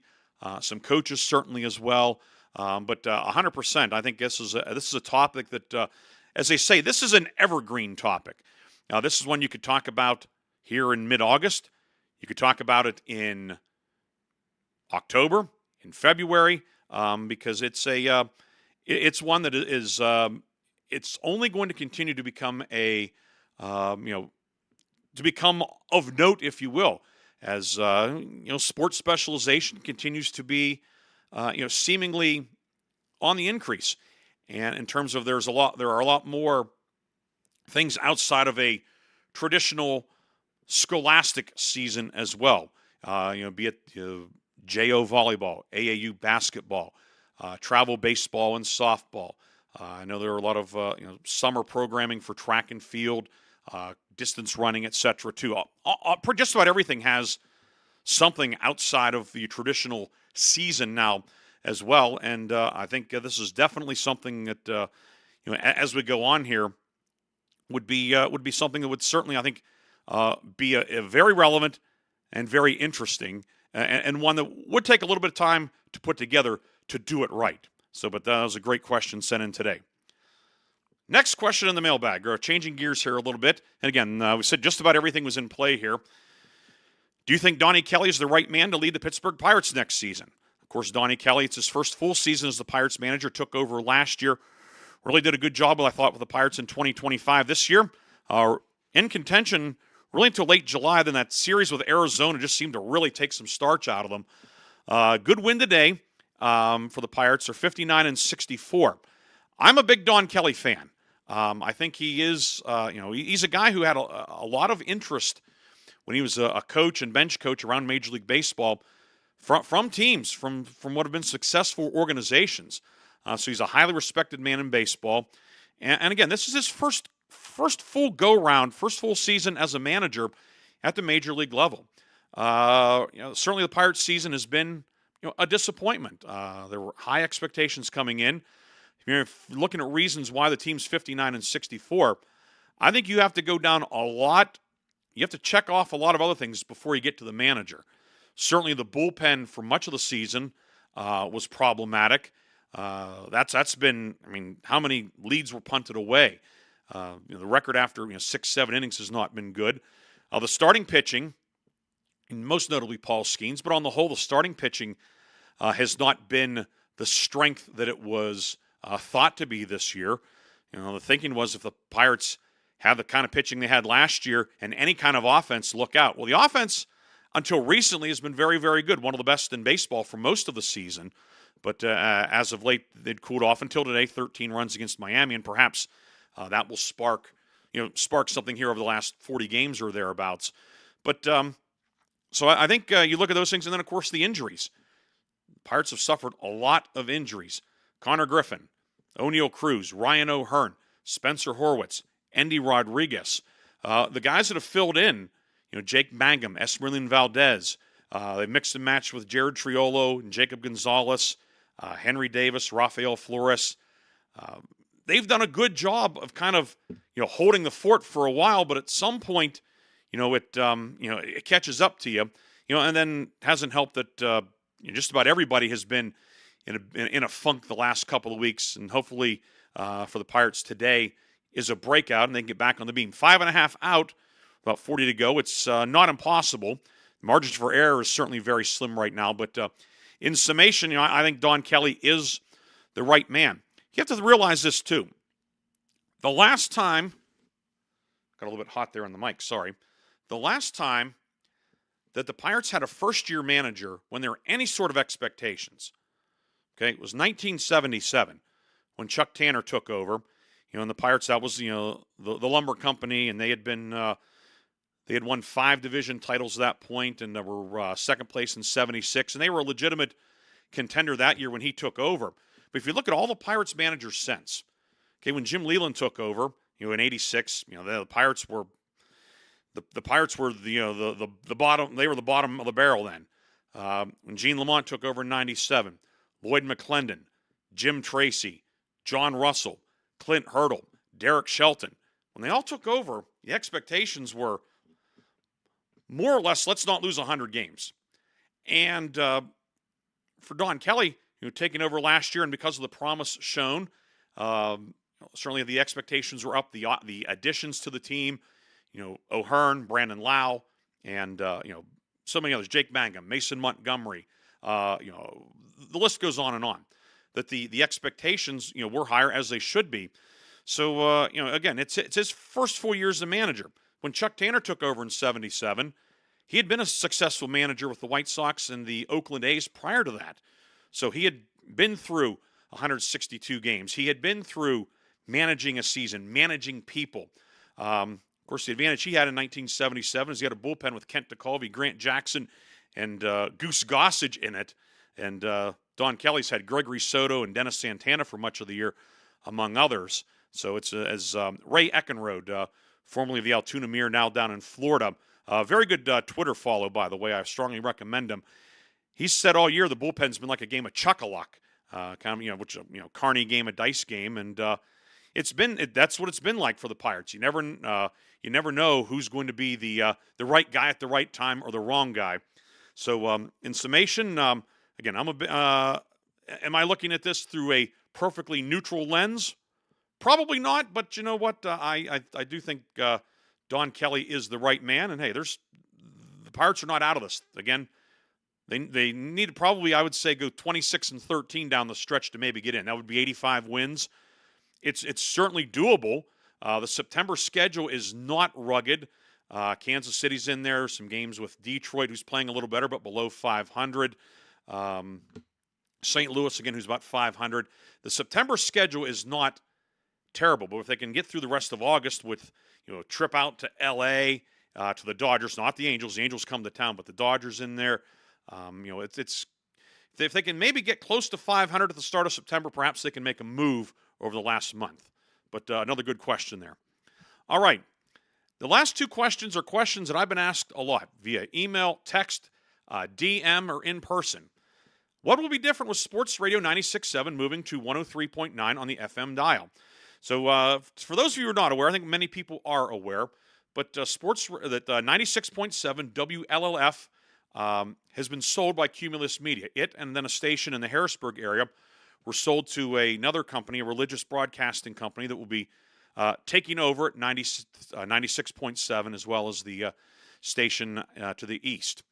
[SPEAKER 1] some coaches certainly as well. But 100%, I think this is a topic that, as they say, this is an evergreen topic. Now, this is one you could talk about here in mid-August. You could talk about it in October, in February, because it's one that is it's only going to continue to become to become of note, if you will, as sports specialization continues to be seemingly on the increase. And in terms of there are a lot more things outside of a traditional scholastic season as well. Be it JO volleyball, AAU basketball, travel baseball and softball. I know there are a lot of summer programming for track and field, distance running, etc. too. Just about everything has something outside of the traditional season now as well, and I think this is definitely something that as we go on here would be something that would certainly, I think, be a very relevant and very interesting, and one that would take a little bit of time to put together to do it right. So, but that was a great question sent in today. Next question in the mailbag. We're changing gears here a little bit. And again, we said just about everything was in play here. Do you think Donnie Kelly is the right man to lead the Pittsburgh Pirates next season? Of course, Donnie Kelly, it's his first full season as the Pirates manager, took over last year. Really did a good job, I thought, with the Pirates in 2025. This year, in contention really until late July. Then that series with Arizona just seemed to really take some starch out of them. Good win today for the Pirates. They're 59-64. I'm a big Don Kelly fan. I think he is, he's a guy who had a lot of interest when he was a coach and bench coach around Major League Baseball from teams, from what have been successful organizations. So he's a highly respected man in baseball. And again, this is his first full go-round, first full season as a manager at the Major League level. Certainly the Pirates season has been a disappointment. There were high expectations coming in. if you're looking at reasons why the team's 59-64, I think you have to go down a lot. You have to check off a lot of other things before you get to the manager. Certainly the bullpen for much of the season was problematic. That's been, how many leads were punted away? The record after 6-7 innings has not been good. The starting pitching, and most notably Paul Skeens, but on the whole, the starting pitching has not been the strength that it was thought to be this year. The thinking was if the Pirates have the kind of pitching they had last year and any kind of offense, look out. Well, the offense until recently has been very, very good, one of the best in baseball for most of the season. But as of late, they'd cooled off until today, 13 runs against Miami, and perhaps that will spark something here over the last 40 games or thereabouts. But so I think you look at those things, and then, of course, the injuries. Pirates have suffered a lot of injuries. Connor Griffin, O'Neal Cruz, Ryan O'Hearn, Spencer Horwitz, Endy Rodriguez. The guys that have filled in, Jake Mangum, Esmeralyn Valdez. They mixed and matched with Jared Triolo and Jacob Gonzalez, Henry Davis, Rafael Flores. They've done a good job of kind of, holding the fort for a while, but at some point, it catches up to you, and then hasn't helped that just about everybody has been in a funk the last couple of weeks, and hopefully for the Pirates today is a breakout and they can get back on the beam. 5.5 out, about 40 to go. It's not impossible. Margins for error is certainly very slim right now, but in summation, I think Don Kelly is the right man. You have to realize this too. The last time, got a little bit hot there on the mic, sorry. The last time that the Pirates had a first-year manager when there were any sort of expectations, okay, it was 1977 when Chuck Tanner took over. And the Pirates, that was, the lumber company, and they had been, they had won 5 division titles at that point, and they were second place in 76, and they were a legitimate contender that year when he took over. But if you look at all the Pirates managers since, okay, when Jim Leland took over, in 86, the Pirates were the Pirates were the bottom. They were the bottom of the barrel then. When Gene Lamont took over in 97, Lloyd McClendon, Jim Tracy, John Russell, Clint Hurdle, Derek Shelton. When they all took over, the expectations were more or less, let's not lose 100 games. And for Don Kelly, taking over last year, and because of the promise shown, certainly the expectations were up. The additions to the team, O'Hearn, Brandon Lau, and so many others, Jake Mangum, Mason Montgomery, the list goes on and on. That the expectations, were higher, as they should be. So, again, it's his first 4 years as a manager. When Chuck Tanner took over in 77, he had been a successful manager with the White Sox and the Oakland A's prior to that. So he had been through 162 games. He had been through managing a season, managing people. Of course, the advantage he had in 1977 is he had a bullpen with Kent DeColvey, Grant Jackson, and Goose Gossage in it. And Don Kelly's had Gregory Soto and Dennis Santana for much of the year, among others. So it's as Ray Eckenrode, formerly of the Altoona Mirror, now down in Florida. Very good Twitter follow, by the way. I strongly recommend him. He said all year the bullpen's been like a game of chuck-a-luck, Carney game, a dice game, and that's what it's been like for the Pirates. You never know who's going to be the right guy at the right time or the wrong guy. So in summation, again, am I looking at this through a perfectly neutral lens? Probably not, but you know what? I do think Don Kelly is the right man, and hey, the Pirates are not out of this. Again, they need to probably, I would say, go 26-13 down the stretch to maybe get in. That would be 85 wins. It's certainly doable. The September schedule is not rugged. Kansas City's in there. Some games with Detroit, who's playing a little better, but below 500. St. Louis, again, who's about 500. The September schedule is not terrible, but if they can get through the rest of August with a trip out to L.A., to the Dodgers, not the Angels. The Angels come to town, but the Dodgers in there. If they can maybe get close to 500 at the start of September, perhaps they can make a move over the last month. But another good question there. All right. The last 2 questions are questions that I've been asked a lot via email, text, DM, or in person. What will be different with Sports Radio 96.7 moving to 103.9 on the FM dial? So for those of you who are not aware, I think many people are aware, but 96.7 WLLF has been sold by Cumulus Media. It and then a station in the Harrisburg area were sold to another company, a religious broadcasting company that will be taking over at 96.7 as well as the station to the east.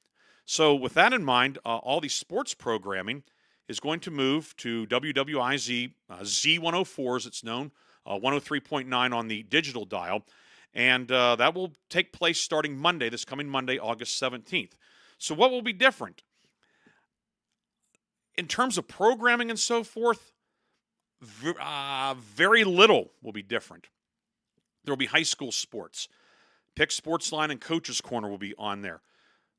[SPEAKER 1] So with that in mind, all the sports programming is going to move to WWIZ Z104 as it's known, 103.9 on the digital dial. And that will take place starting Monday, this coming Monday, August 17th. So what will be different? In terms of programming and so forth, very little will be different. There will be high school sports. Pick Sportsline and Coach's Corner will be on there.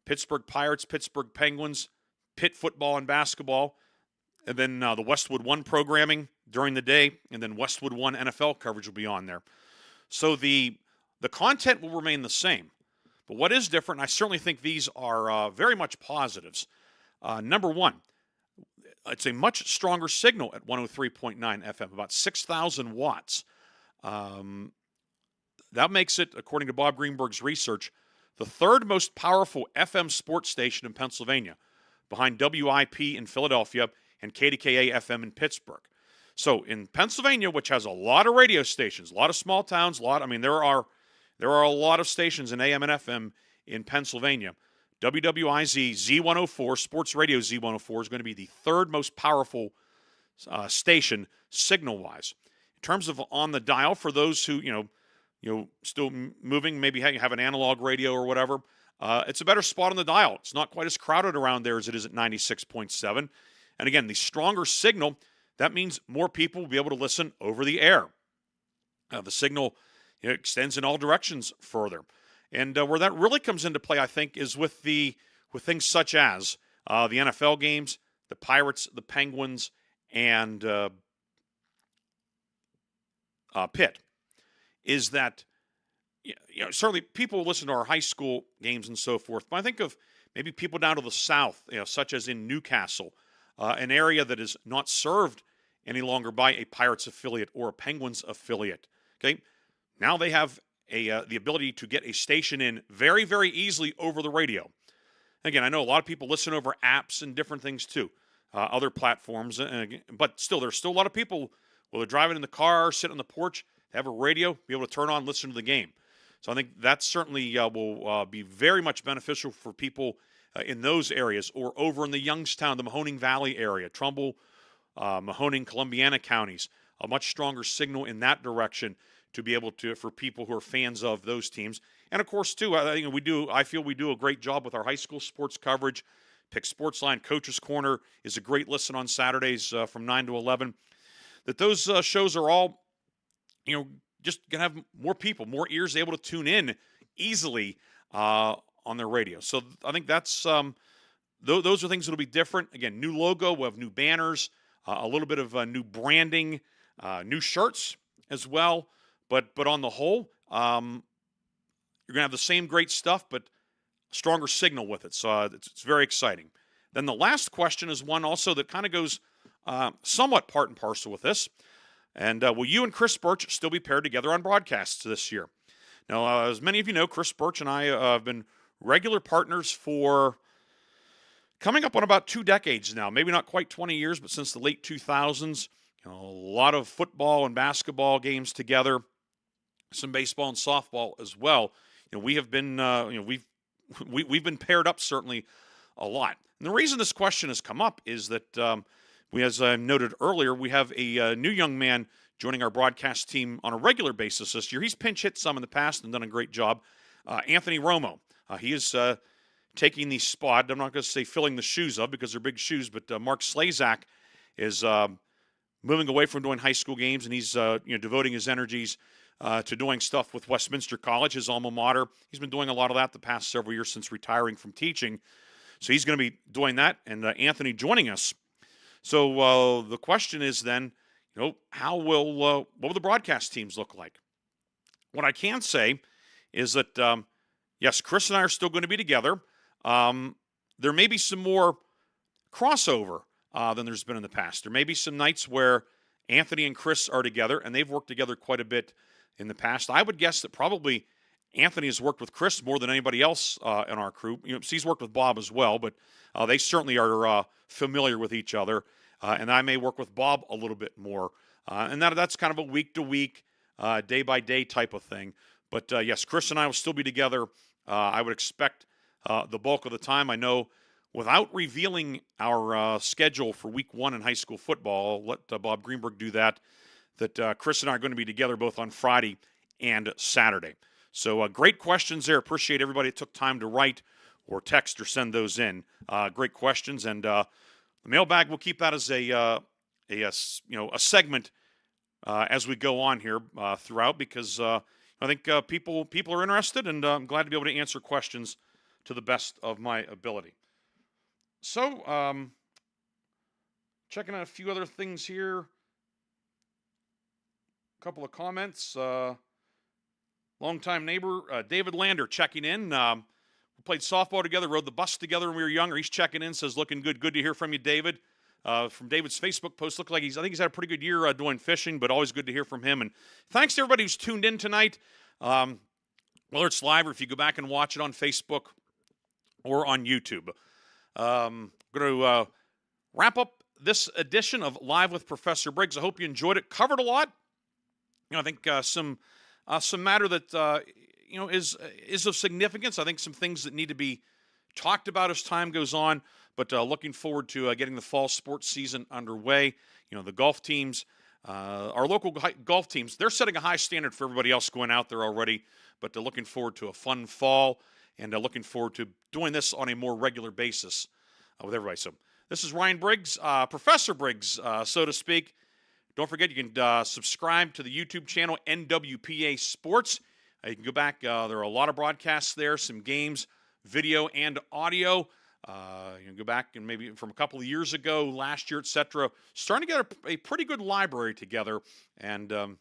[SPEAKER 1] Pittsburgh Pirates, Pittsburgh Penguins, Pitt football and basketball, and then the Westwood One programming during the day, and then Westwood One NFL coverage will be on there. So the content will remain the same. But what is different, and I certainly think these are very much positives. Number one, it's a much stronger signal at 103.9 FM, about 6,000 watts. That makes it, according to Bob Greenberg's research, the third most powerful FM sports station in Pennsylvania, behind WIP in Philadelphia and KDKA FM in Pittsburgh. So in Pennsylvania, which has a lot of radio stations, a lot of small towns, there are a lot of stations in AM and FM in Pennsylvania. WWIZ Z104, Sports Radio Z104, is going to be the third most powerful station signal-wise. In terms of on the dial, for those who, still moving, maybe you have an analog radio or whatever, it's a better spot on the dial. It's not quite as crowded around there as it is at 96.7. And again, the stronger signal, that means more people will be able to listen over the air. The signal extends in all directions further. And where that really comes into play, I think, is with things such as the NFL games, the Pirates, the Penguins, and Pitt. Is that certainly people listen to our high school games and so forth, but I think of maybe people down to the south, such as in Newcastle, an area that is not served any longer by a Pirates affiliate or a Penguins affiliate. Okay, now they have the ability to get a station in very, very easily over the radio. Again, I know a lot of people listen over apps and different things too, other platforms, but still, there's still a lot of people, while they're driving in the car, sitting on the porch, have a radio, be able to turn on, listen to the game. So I think that certainly will be very much beneficial for people in those areas, or over in the Youngstown, the Mahoning Valley area, Trumbull, Mahoning, Columbiana counties, a much stronger signal in that direction to be able to, for people who are fans of those teams. And of course, too, I feel we do a great job with our high school sports coverage. Pick Sportsline, Coach's Corner is a great listen on Saturdays from 9 to 11. That those shows are all, just going to have more people, more ears able to tune in easily on their radio. So I think that's those are things that will be different. Again, new logo, we'll have new banners, a little bit of new branding, new shirts as well. But on the whole, you're going to have the same great stuff, but stronger signal with it. So it's very exciting. Then the last question is one also that kind of goes somewhat part and parcel with this. And will you and Chris Birch still be paired together on broadcasts this year? Now, as many of you know, Chris Birch and I have been regular partners for coming up on about 2 decades now. Maybe not quite 20 years, but since the late 2000s. A lot of football and basketball games together, some baseball and softball as well. We have been, we've been paired up certainly a lot. And the reason this question has come up is that as I noted earlier, we have a new young man joining our broadcast team on a regular basis this year. He's pinch hit some in the past and done a great job. Anthony Romo. He is taking the spot. I'm not going to say filling the shoes of because they're big shoes, but Mark Slazak is moving away from doing high school games, and he's devoting his energies to doing stuff with Westminster College, his alma mater. He's been doing a lot of that the past several years since retiring from teaching. So he's going to be doing that, and Anthony joining us. So the question is then, what will the broadcast teams look like? What I can say is that, yes, Chris and I are still going to be together. There may be some more crossover than there's been in the past. There may be some nights where Anthony and Chris are together, and they've worked together quite a bit in the past. I would guess that probably Anthony has worked with Chris more than anybody else in our crew. He's worked with Bob as well, but they certainly are familiar with each other. And I may work with Bob a little bit more. And that's kind of a week-to-week, day-by-day type of thing. But, yes, Chris and I will still be together. I would expect the bulk of the time. I know without revealing our schedule for week 1 in high school football, I'll let Bob Greenberg do that Chris and I are going to be together both on Friday and Saturday. So great questions there. Appreciate everybody that took time to write or text or send those in. Great questions. And the mailbag, we'll keep that as a segment as we go on here throughout, because I think people are interested, and I'm glad to be able to answer questions to the best of my ability. So, checking out a few other things here. A couple of comments. Longtime neighbor David Lander checking in. We played softball together, rode the bus together when we were younger. He's checking in, says, looking good. Good to hear from you, David. From David's Facebook post, looked like I think he's had a pretty good year doing fishing, but always good to hear from him. And thanks to everybody who's tuned in tonight, whether it's live or if you go back and watch it on Facebook or on YouTube. I'm going to wrap up this edition of Live with Professor Briggs. I hope you enjoyed it. Covered a lot. I think some matter that is of significance. I think some things that need to be talked about as time goes on. But looking forward to getting the fall sports season underway. The golf teams, our local golf teams, they're setting a high standard for everybody else going out there already. But looking forward to a fun fall, and looking forward to doing this on a more regular basis with everybody. So this is Ryan Briggs, Professor Briggs, so to speak. Don't forget, you can subscribe to the YouTube channel, NWPA Sports. You can go back. There are a lot of broadcasts there, some games, video and audio. You can go back and maybe from a couple of years ago, last year, etc. Starting to get a pretty good library together. And if you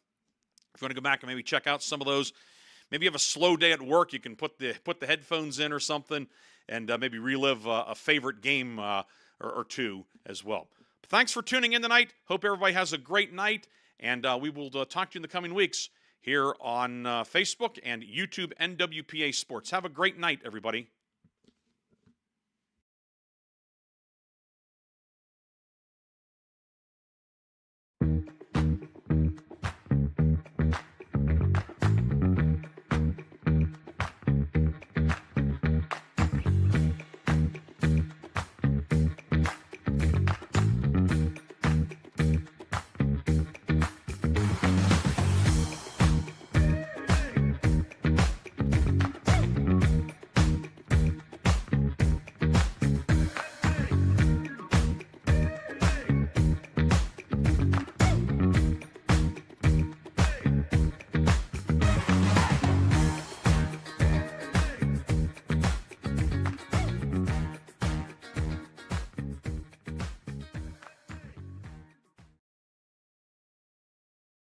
[SPEAKER 1] want to go back and maybe check out some of those, maybe you have a slow day at work, you can put the headphones in or something, and maybe relive a favorite game or two as well. But thanks for tuning in tonight. Hope everybody has a great night, and we will talk to you in the coming weeks here on Facebook and YouTube, NWPA Sports. Have a great night, everybody.